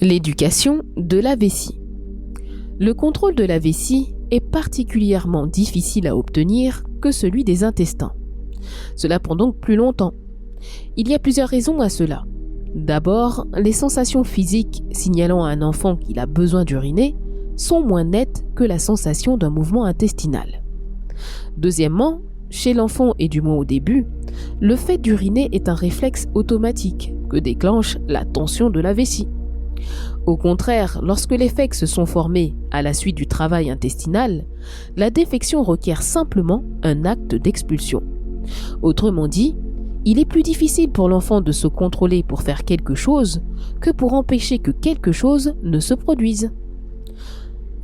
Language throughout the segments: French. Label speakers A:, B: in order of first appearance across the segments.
A: L'éducation de la vessie. Le contrôle de la vessie est particulièrement difficile à obtenir que celui des intestins. Cela prend donc plus longtemps. Il y a plusieurs raisons à cela. D'abord, les sensations physiques signalant à un enfant qu'il a besoin d'uriner sont moins nettes que la sensation d'un mouvement intestinal. Deuxièmement, chez l'enfant et du moins au début, le fait d'uriner est un réflexe automatique que déclenche la tension de la vessie. Au contraire, lorsque les fecs se sont formés à la suite du travail intestinal, la défection requiert simplement un acte d'expulsion. Autrement dit, il est plus difficile pour l'enfant de se contrôler pour faire quelque chose que pour empêcher que quelque chose ne se produise.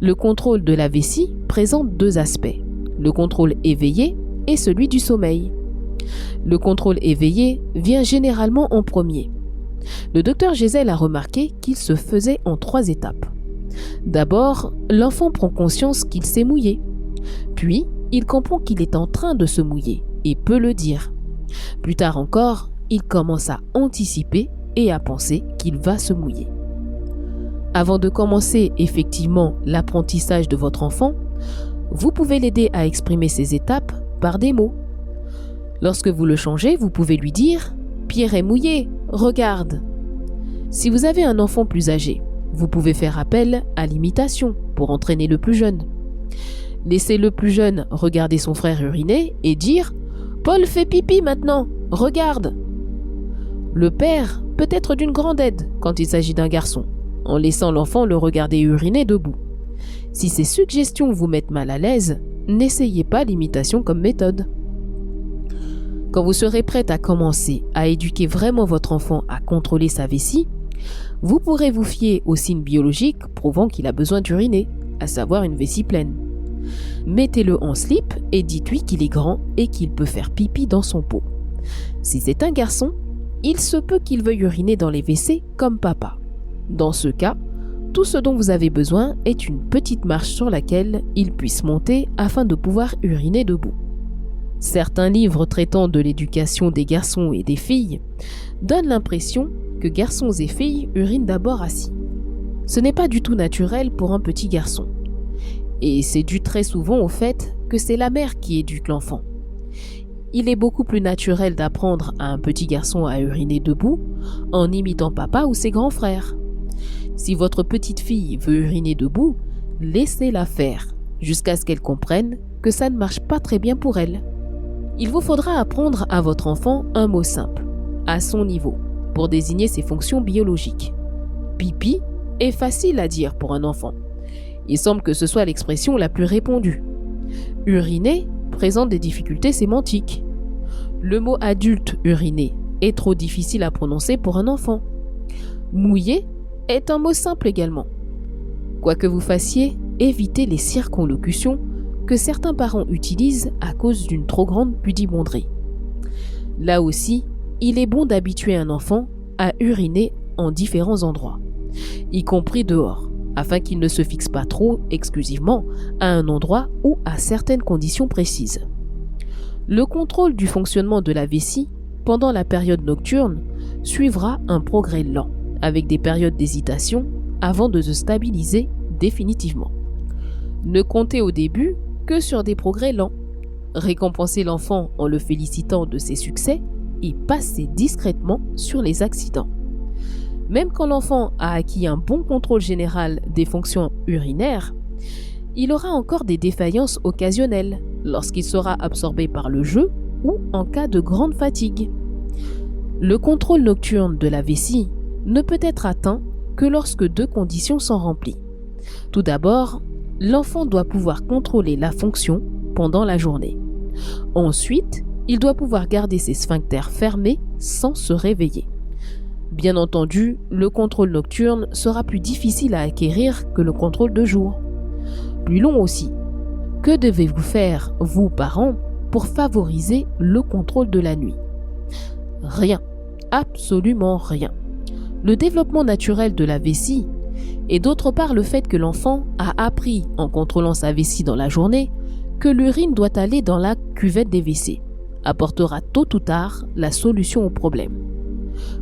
A: Le contrôle de la vessie présente deux aspects, le contrôle éveillé et celui du sommeil. Le contrôle éveillé vient généralement en premier. Le docteur Gesell a remarqué qu'il se faisait en 3 étapes. D'abord, l'enfant prend conscience qu'il s'est mouillé. Puis, il comprend qu'il est en train de se mouiller et peut le dire. Plus tard encore, il commence à anticiper et à penser qu'il va se mouiller. Avant de commencer effectivement l'apprentissage de votre enfant, vous pouvez l'aider à exprimer ces étapes par des mots. Lorsque vous le changez, vous pouvez lui dire « Pierre est mouillé, regarde ». Si vous avez un enfant plus âgé, vous pouvez faire appel à l'imitation pour entraîner le plus jeune. Laissez le plus jeune regarder son frère uriner et dire « Paul fait pipi maintenant, regarde ». Le père peut être d'une grande aide quand il s'agit d'un garçon, en laissant l'enfant le regarder uriner debout. Si ces suggestions vous mettent mal à l'aise, n'essayez pas l'imitation comme méthode. Quand vous serez prête à commencer à éduquer vraiment votre enfant à contrôler sa vessie, vous pourrez vous fier aux signes biologiques prouvant qu'il a besoin d'uriner, à savoir une vessie pleine. Mettez-le en slip et dites-lui qu'il est grand et qu'il peut faire pipi dans son pot. Si c'est un garçon, il se peut qu'il veuille uriner dans les WC comme papa. Dans ce cas, tout ce dont vous avez besoin est une petite marche sur laquelle il puisse monter afin de pouvoir uriner debout. Certains livres traitant de l'éducation des garçons et des filles donnent l'impression que garçons et filles urinent d'abord assis. Ce n'est pas du tout naturel pour un petit garçon. Et c'est dû très souvent au fait que c'est la mère qui éduque l'enfant. Il est beaucoup plus naturel d'apprendre à un petit garçon à uriner debout en imitant papa ou ses grands frères. Si votre petite fille veut uriner debout, laissez-la faire jusqu'à ce qu'elle comprenne que ça ne marche pas très bien pour elle. Il vous faudra apprendre à votre enfant un mot simple, à son niveau, pour désigner ses fonctions biologiques. Pipi est facile à dire pour un enfant. Il semble que ce soit l'expression la plus répandue. Uriner présente des difficultés sémantiques. Le mot adulte uriner est trop difficile à prononcer pour un enfant. Mouiller est un mot simple également. Quoi que vous fassiez, évitez les circonlocutions que certains parents utilisent à cause d'une trop grande pudibonderie. Là aussi, il est bon d'habituer un enfant à uriner en différents endroits, y compris dehors, afin qu'il ne se fixe pas trop exclusivement à un endroit ou à certaines conditions précises. Le contrôle du fonctionnement de la vessie pendant la période nocturne suivra un progrès lent, avec des périodes d'hésitation avant de se stabiliser définitivement. Ne comptez au début que sur des progrès lents. Récompensez l'enfant en le félicitant de ses succès et passez discrètement sur les accidents. Même quand l'enfant a acquis un bon contrôle général des fonctions urinaires, il aura encore des défaillances occasionnelles lorsqu'il sera absorbé par le jeu ou en cas de grande fatigue. Le contrôle nocturne de la vessie ne peut être atteint que lorsque 2 conditions sont remplies. Tout d'abord, l'enfant doit pouvoir contrôler la fonction pendant la journée. Ensuite, il doit pouvoir garder ses sphincters fermés sans se réveiller. Bien entendu, le contrôle nocturne sera plus difficile à acquérir que le contrôle de jour. Plus long aussi. Que devez-vous faire, vous parents, pour favoriser le contrôle de la nuit? Rien, absolument rien. Le développement naturel de la vessie et d'autre part le fait que l'enfant a appris en contrôlant sa vessie dans la journée que l'urine doit aller dans la cuvette des WC apportera tôt ou tard la solution au problème.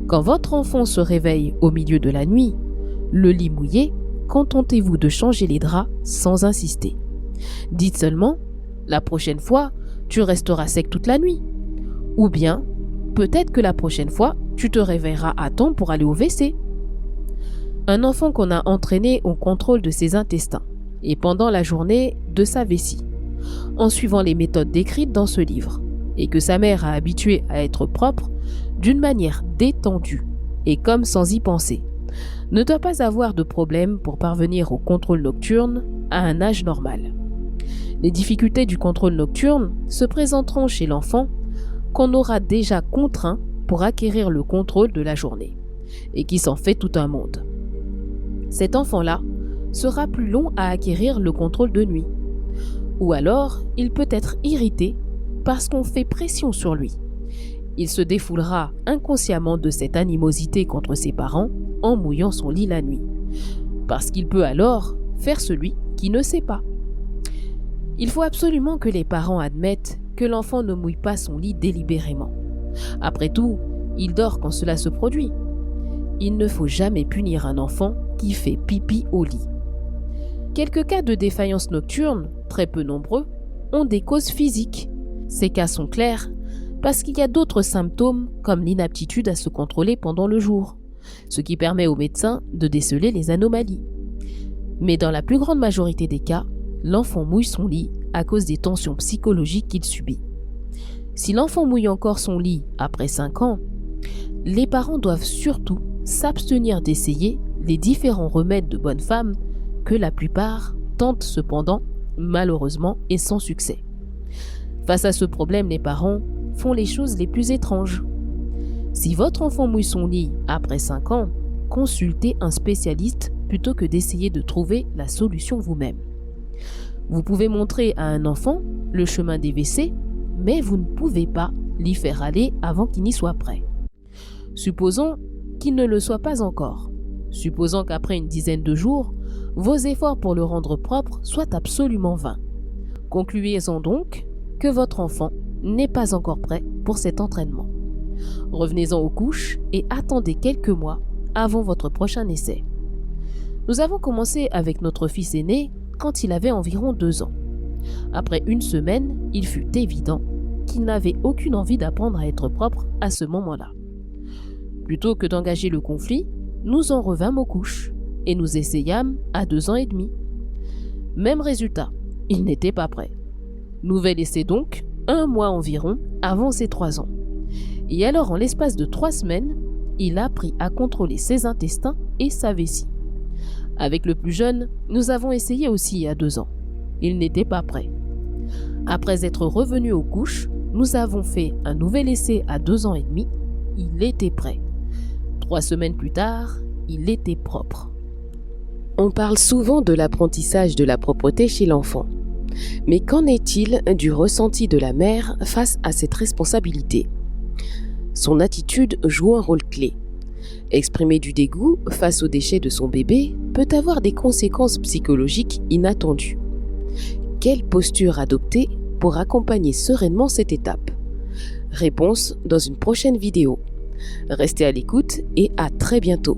A: Quand votre enfant se réveille au milieu de la nuit, Le lit mouillé, contentez-vous de changer les draps sans insister. Dites seulement « La prochaine fois, tu resteras sec toute la nuit ». Ou bien « Peut-être que la prochaine fois, tu te réveilleras à temps pour aller au WC ». Un enfant qu'on a entraîné au contrôle de ses intestins et pendant la journée de sa vessie, en suivant les méthodes décrites dans ce livre, et que sa mère a habitué à être propre d'une manière détendue et comme sans y penser, ne doit pas avoir de problème pour parvenir au contrôle nocturne à un âge normal. Les difficultés du contrôle nocturne se présenteront chez l'enfant qu'on aura déjà contraint pour acquérir le contrôle de la journée et qui s'en fait tout un monde. Cet enfant-là sera plus long à acquérir le contrôle de nuit. Ou alors, il peut être irrité parce qu'on fait pression sur lui. Il se défoulera inconsciemment de cette animosité contre ses parents en mouillant son lit la nuit. Parce qu'il peut alors faire celui qui ne sait pas. Il faut absolument que les parents admettent que l'enfant ne mouille pas son lit délibérément. Après tout, il dort quand cela se produit. Il ne faut jamais punir un enfant qui fait pipi au lit. Quelques cas de défaillance nocturne, très peu nombreux, ont des causes physiques. Ces cas sont clairs parce qu'il y a d'autres symptômes comme l'inaptitude à se contrôler pendant le jour, ce qui permet aux médecins de déceler les anomalies. Mais dans la plus grande majorité des cas, l'enfant mouille son lit à cause des tensions psychologiques qu'il subit. Si l'enfant mouille encore son lit après 5 ans, les parents doivent surtout s'abstenir d'essayer les différents remèdes de bonne femme que la plupart tentent cependant, malheureusement et sans succès. Face à ce problème, les parents font les choses les plus étranges. Si votre enfant mouille son lit après 5 ans, consultez un spécialiste plutôt que d'essayer de trouver la solution vous-même. Vous pouvez montrer à un enfant le chemin des WC, mais vous ne pouvez pas l'y faire aller avant qu'il n'y soit prêt. Supposons qu'il ne le soit pas encore. Supposons qu'après une dizaine de jours, vos efforts pour le rendre propre soient absolument vains. Concluez-en donc que votre enfant n'est pas encore prêt pour cet entraînement. Revenez-en aux couches et attendez quelques mois avant votre prochain essai. Nous avons commencé avec notre fils aîné quand il avait environ 2 ans. Après 1 semaine, il fut évident qu'il n'avait aucune envie d'apprendre à être propre à ce moment-là. Plutôt que d'engager le conflit, nous en revînmes aux couches et nous essayâmes à 2 ans et demi. Même résultat, il n'était pas prêt. Nouvel essai donc, 1 mois environ avant ses 3 ans. Et alors en l'espace de 3 semaines, il a appris à contrôler ses intestins et sa vessie. Avec le plus jeune, nous avons essayé aussi à 2 ans. Il n'était pas prêt. Après être revenu aux couches, nous avons fait un nouvel essai à 2 ans et demi. Il était prêt. 3 semaines plus tard, il était propre. On parle souvent de l'apprentissage de la propreté chez l'enfant. Mais qu'en est-il du ressenti de la mère face à cette responsabilité ? Son attitude joue un rôle clé. Exprimer du dégoût face aux déchets de son bébé peut avoir des conséquences psychologiques inattendues. Quelle posture adopter pour accompagner sereinement cette étape ? Réponse dans une prochaine vidéo. Restez à l'écoute et à très bientôt.